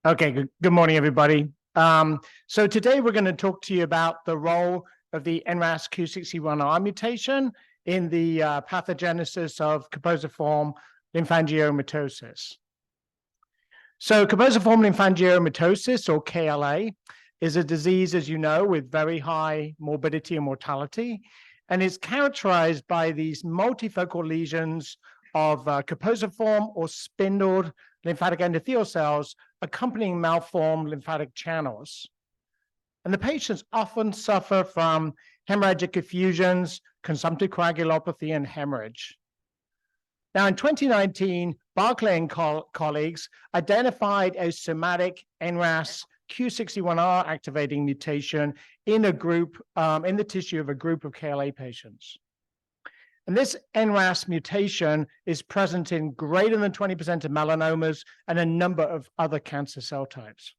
Okay, good morning, everybody. So today we're going to talk to you about the role of the NRAS Q61R mutation in the pathogenesis of Kaposiform Lymphangiomatosis. So Kaposiform Lymphangiomatosis, or KLA, is a disease, as you know, with very high morbidity and mortality, and is characterized by these multifocal lesions of Kaposiform or spindled lymphatic endothelial cells accompanying malformed lymphatic channels. And the patients often suffer from hemorrhagic effusions, consumptive coagulopathy, and hemorrhage. Now, in 2019, Barclay and colleagues identified a somatic NRAS Q61R activating mutation in a group, in the tissue of a group of KLA patients. And this NRAS mutation is present in greater than 20% of melanomas and a number of other cancer cell types.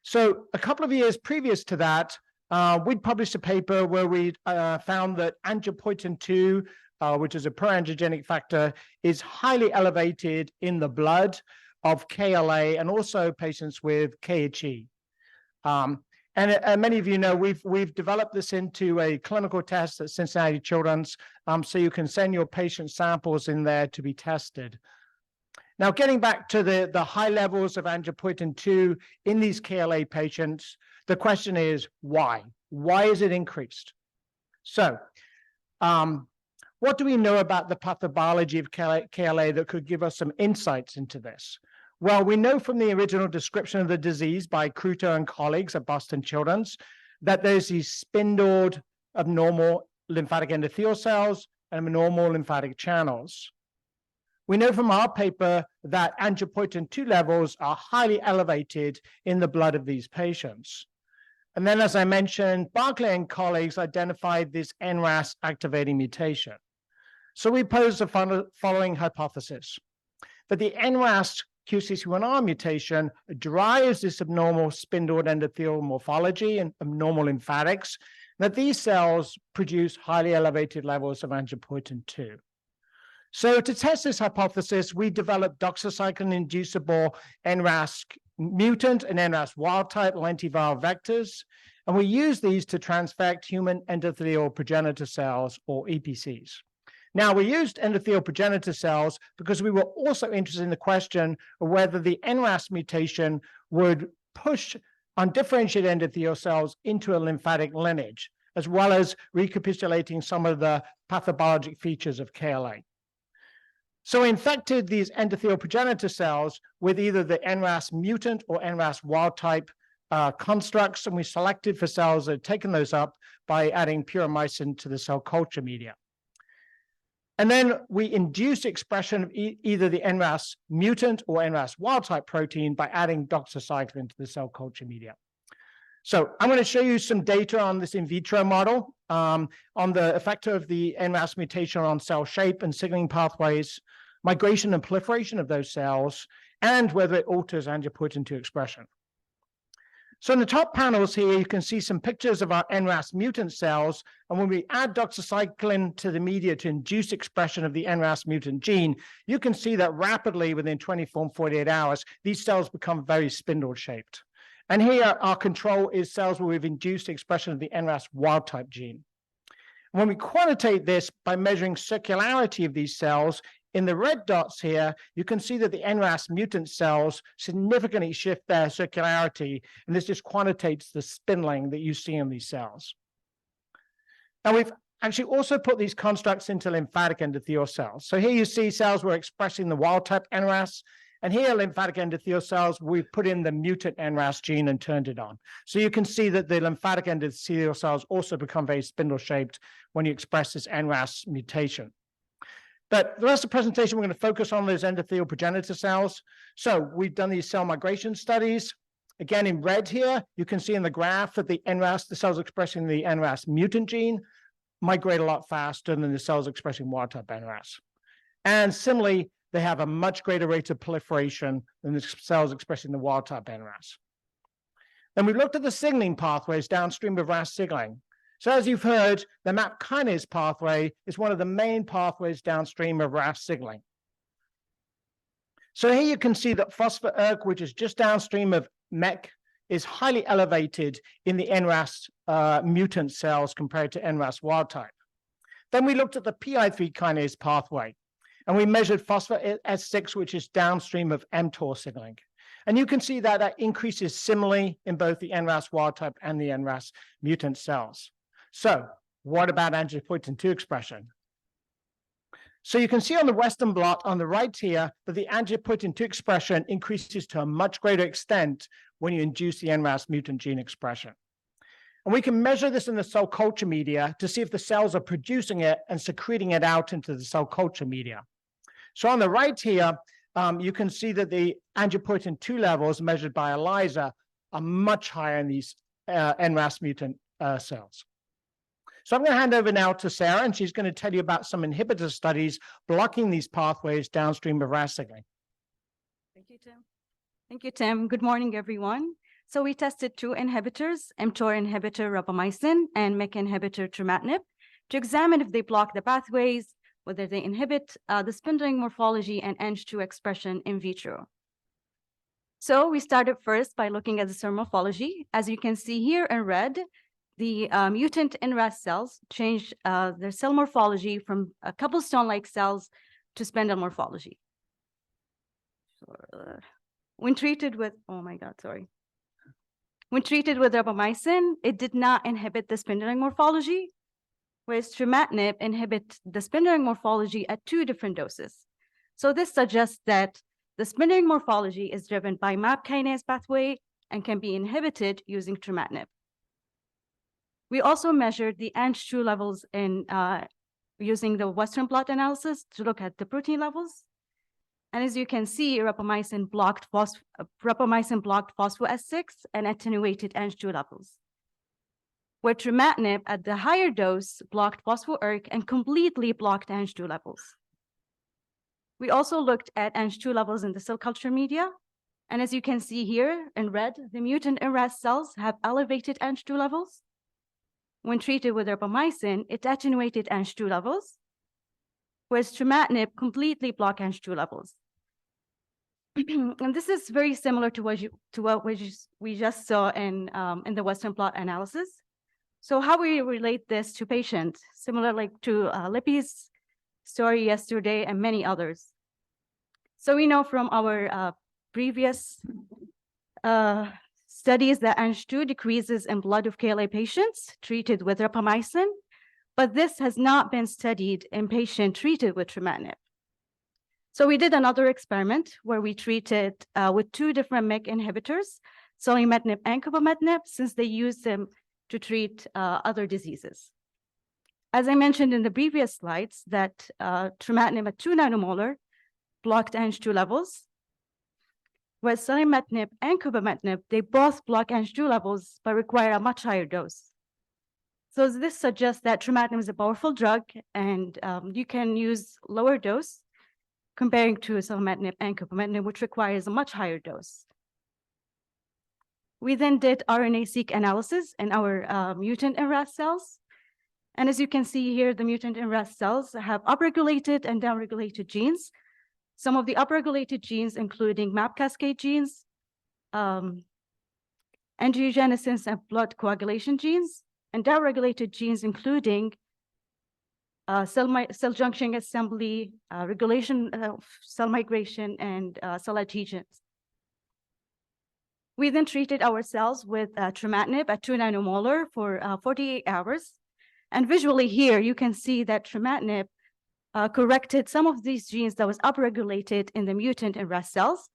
So a couple of years previous to that, we'd published a paper where we found that angiopoietin-2, which is a pro-angiogenic factor, is highly elevated in the blood of KLA and also patients with KHE. And many of you know we've developed this into a clinical test at Cincinnati Children's, so you can send your patient samples in there to be tested. Now, getting back to the high levels of angiopoietin-2 in these KLA patients, the question is why? Why is it increased? So, what do we know about the pathobiology of KLA that could give us some insights into this? Well, we know from the original description of the disease by Cruto and colleagues at Boston Children's that there's these spindled abnormal lymphatic endothelial cells and abnormal lymphatic channels. We know from our paper that angiopoietin-2 levels are highly elevated in the blood of these patients. And then, as I mentioned, Barclay and colleagues identified this NRAS activating mutation. So we posed the following hypothesis, that the NRAS Q61R mutation drives this abnormal spindled endothelial morphology and abnormal lymphatics, that these cells produce highly elevated levels of angiopoietin-2. So to test this hypothesis, we developed doxycycline-inducible NRAS mutant and NRAS wild-type lentiviral vectors, and we use these to transfect human endothelial progenitor cells, or EPCs. Now, we used endothelial progenitor cells because we were also interested in the question of whether the NRAS mutation would push undifferentiated endothelial cells into a lymphatic lineage, as well as recapitulating some of the pathobologic features of KLA. So we infected these endothelial progenitor cells with either the NRAS mutant or NRAS wild-type constructs, and we selected for cells that had taken those up by adding puromycin to the cell culture media. And then we induced expression of either the NRAS mutant or NRAS wild-type protein by adding doxycycline to the cell culture media. So I'm going to show you some data on this in vitro model on the effect of the NRAS mutation on cell shape and signaling pathways, migration and proliferation of those cells, and whether it alters angiopoietin-2 expression. So in the top panels here, you can see some pictures of our NRAS mutant cells, and when we add doxycycline to the media to induce expression of the NRAS mutant gene, you can see that rapidly within 24 and 48 hours, these cells become very spindle-shaped. And here, our control is cells where we've induced expression of the NRAS wild-type gene. When we quantitate this by measuring circularity of these cells, in the red dots here, you can see that the NRAS mutant cells significantly shift their circularity, and this just quantitates the spindling that you see in these cells. Now, we've actually also put these constructs into lymphatic endothelial cells. So here you see cells were expressing the wild-type NRAS, and here lymphatic endothelial cells, we've put in the mutant NRAS gene and turned it on. So you can see that the lymphatic endothelial cells also become very spindle-shaped when you express this NRAS mutation. But the rest of the presentation, we're going to focus on those endothelial progenitor cells. So we've done these cell migration studies. Again, in red here, you can see in the graph that the NRAS, the cells expressing the NRAS mutant gene, migrate a lot faster than the cells expressing wild-type NRAS. And similarly, they have a much greater rate of proliferation than the cells expressing the wild-type NRAS. Then we looked at the signaling pathways downstream of RAS signaling. So as you've heard, the MAP kinase pathway is one of the main pathways downstream of RAS signaling. So here you can see that phospho-ERK, which is just downstream of MEK, is highly elevated in the NRAS mutant cells compared to NRAS wild type. Then we looked at the PI3 kinase pathway, and we measured phospho-S6, which is downstream of mTOR signaling. And you can see that that increases similarly in both the NRAS wild type and the NRAS mutant cells. So what about angiopoietin-2 expression? So you can see on the Western blot on the right here that the angiopoietin-2 expression increases to a much greater extent when you induce the NRAS mutant gene expression. And we can measure this in the cell culture media to see if the cells are producing it and secreting it out into the cell culture media. So on the right here, you can see that the angiopoietin-2 levels measured by ELISA are much higher in these NRAS mutant cells. So I'm going to hand over now to Sarah, and she's going to tell you about some inhibitor studies blocking these pathways downstream of RAS signaling. Thank you, Tim. Thank you, Tim. Good morning, everyone. So we tested two inhibitors, mTOR inhibitor rapamycin and MEK inhibitor trametinib, to examine if they block the pathways, whether they inhibit the spindling morphology and Ang2 expression in vitro. So we started first by looking at the cell morphology. As you can see here in red, the mutant NRAS cells change their cell morphology from cobblestone-like cells to spindle morphology. When treated with, when treated with rapamycin, it did not inhibit the spindling morphology, whereas trametinib inhibits the spindling morphology at 2 different doses. So this suggests that the spindling morphology is driven by MAP kinase pathway and can be inhibited using trametinib. We also measured the Ang2 levels in using the Western blot analysis to look at the protein levels. And as you can see, rapamycin blocked phospho-S6 and attenuated Ang2 levels, where trametinib at the higher dose blocked phospho-ERK and completely blocked Ang2 levels. We also looked at Ang2 levels in the cell culture media. And as you can see here in red, the mutant NRAS cells have elevated Ang2 levels. When treated with rapamycin, it attenuated Ang2 levels, whereas trametinib completely blocked Ang2 levels. And this is very similar to what we just saw in the Western blot analysis. So how we relate this to patients, similar like to Lippy's story yesterday and many others. So we know from our previous studies that Ang2 decreases in blood of KLA patients treated with rapamycin, but this has not been studied in patients treated with trametinib. So we did another experiment where we treated with 2 different MEK inhibitors, selumetinib and kaposiform, since they used them to treat other diseases. As I mentioned in the previous slides, that trametinib at 2 nanomolar blocked Ang2 levels, whereas selumetinib and kaposiform, they both block Ang2 levels but require a much higher dose. So this suggests that trametinib is a powerful drug, and you can use lower dose comparing to selumetinib and kaposiform, which requires a much higher dose. We then did RNA-seq analysis in our mutant NRAS cells. And as you can see here, the mutant NRAS cells have upregulated and downregulated genes. Some of the upregulated genes, including MAP cascade genes, angiogenesis and blood coagulation genes, and downregulated genes, including cell junction assembly, regulation of cell migration, and cell adhesions. We then treated our cells with trametinib at 2 nanomolar for 48 hours. And visually here, you can see that trametinib corrected some of these genes that was upregulated in the mutant NRAS cells.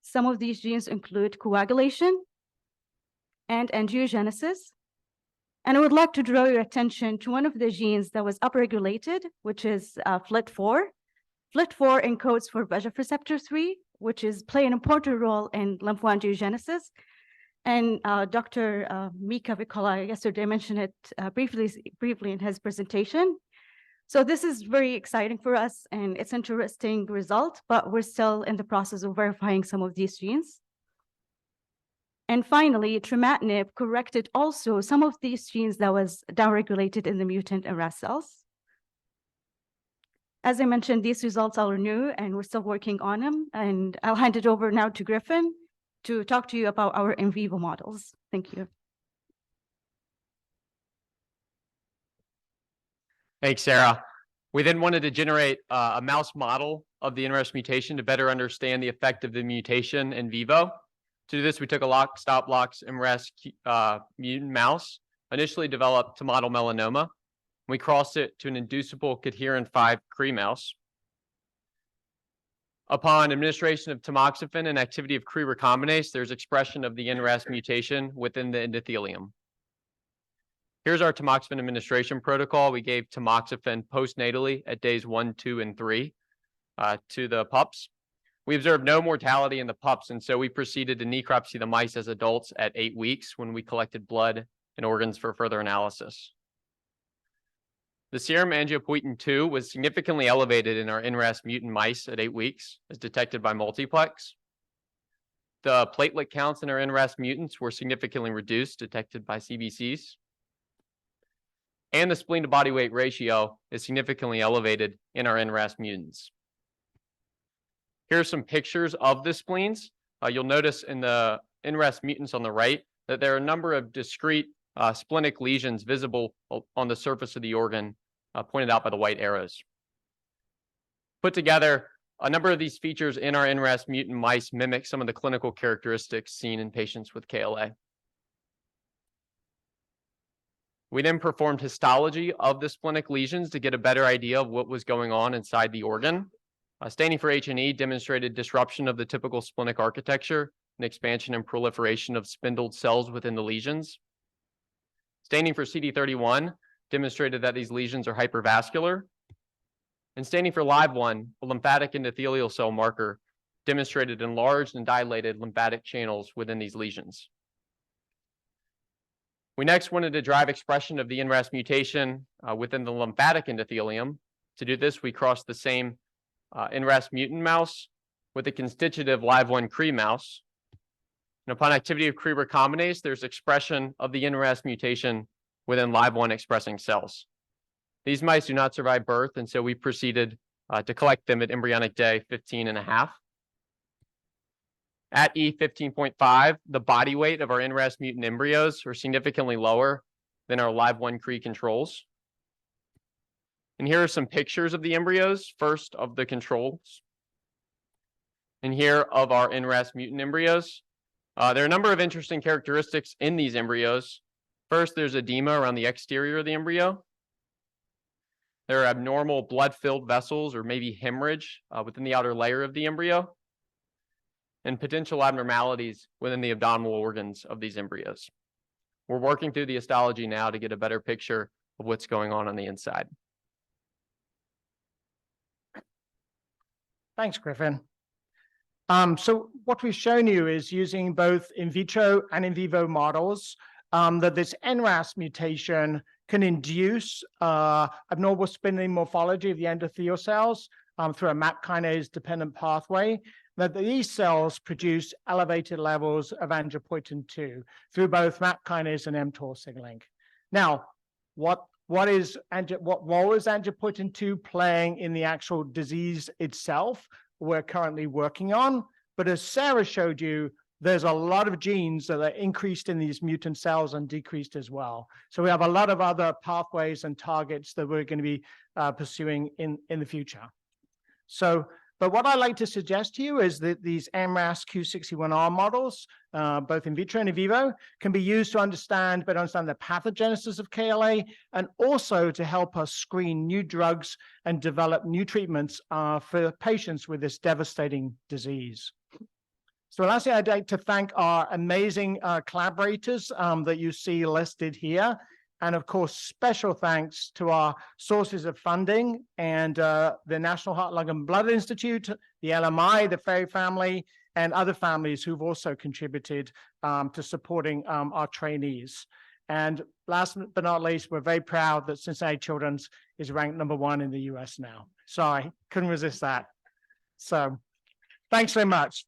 Some of these genes include coagulation and angiogenesis. And I would like to draw your attention to one of the genes that was upregulated, which is FLT4. FLT4 encodes for VEGF receptor 3, which play an important role in lymphoangiogenesis. And Dr. Mika Vikola yesterday mentioned it briefly in his presentation. So this is very exciting for us, and it's an interesting result, but we're still in the process of verifying some of these genes. And finally, trametinib corrected also some of these genes that was downregulated in the mutant NRAS cells. As I mentioned, these results are new and we're still working on them. And I'll hand it over now to Griffin to talk to you about our in vivo models. Thank you. Thanks, Sarah. We then wanted to generate a mouse model of the NRAS mutation to better understand the effect of the mutation in vivo. To do this, we took a lock-stop blocks NRAS mutant mouse, initially developed to model melanoma. We crossed it to an inducible cadherin 5 Cree mouse. Upon administration of tamoxifen and activity of Cree recombinase, there's expression of the NRAS mutation within the endothelium. Here's our tamoxifen administration protocol. We gave tamoxifen postnatally at days 1, 2, and 3 to the pups. We observed no mortality in the pups, and so we proceeded to necropsy the mice as adults at 8 weeks when we collected blood and organs for further analysis. The serum angiopoietin-2 was significantly elevated in our NRAS mutant mice at 8 weeks, as detected by multiplex. The platelet counts in our NRAS mutants were significantly reduced, detected by CBCs. And the spleen to body weight ratio is significantly elevated in our NRAS mutants. Here are some pictures of the spleens. You'll notice in the NRAS mutants on the right that there are a number of discrete splenic lesions visible on the surface of the organ, pointed out by the white arrows. Put together, a number of these features in our NRAS mutant mice mimic some of the clinical characteristics seen in patients with KLA. We then performed histology of the splenic lesions to get a better idea of what was going on inside the organ. Staining for H&E demonstrated disruption of the typical splenic architecture and expansion and proliferation of spindled cells within the lesions. Staining for CD31 demonstrated that these lesions are hypervascular. And staining for LIVE1, a lymphatic endothelial cell marker, demonstrated enlarged and dilated lymphatic channels within these lesions. We next wanted to drive expression of the NRAS mutation within the lymphatic endothelium. To do this, we crossed the same NRAS mutant mouse with a constitutive LIVE1 Cree mouse. And upon activity of Cree recombinase, there's expression of the NRAS mutation within LIVE1 expressing cells. These mice do not survive birth, and so we proceeded to collect them at embryonic day 15.5. At E15.5, the body weight of our NRAS mutant embryos are significantly lower than our LIVE1 Cree controls. And here are some pictures of the embryos, first of the controls, and here of our NRAS mutant embryos. There are a number of interesting characteristics in these embryos. First, there's edema around the exterior of the embryo. There are abnormal blood-filled vessels or maybe hemorrhage within the outer layer of the embryo, and potential abnormalities within the abdominal organs of these embryos. We're working through the histology now to get a better picture of what's going on the inside. Thanks, Griffin. So what we've shown you is using both in vitro and in vivo models that this NRAS mutation can induce abnormal spindling morphology of the endothelial cells through a MAP kinase dependent pathway, that these cells produce elevated levels of angiopoietin-2 through both MAP kinase and mTOR signaling. Now, what role is angiopoietin-2 playing in the actual disease itself? We're currently working on, but as Sarah showed you, there's a lot of genes that are increased in these mutant cells and decreased as well. So we have a lot of other pathways and targets that we're going to be pursuing in the future. So, but what I'd like to suggest to you is that these NRAS Q61R models, both in vitro and in vivo, can be used to better understand the pathogenesis of KLA, and also to help us screen new drugs and develop new treatments for patients with this devastating disease. So lastly, I'd like to thank our amazing collaborators that you see listed here. And of course, special thanks to our sources of funding and the National Heart, Lung, and Blood Institute, the LMI, the Ferry family, and other families who've also contributed to supporting our trainees. And last but not least, we're very proud that Cincinnati Children's is ranked #1 in the US now. Sorry, couldn't resist that. So thanks very much.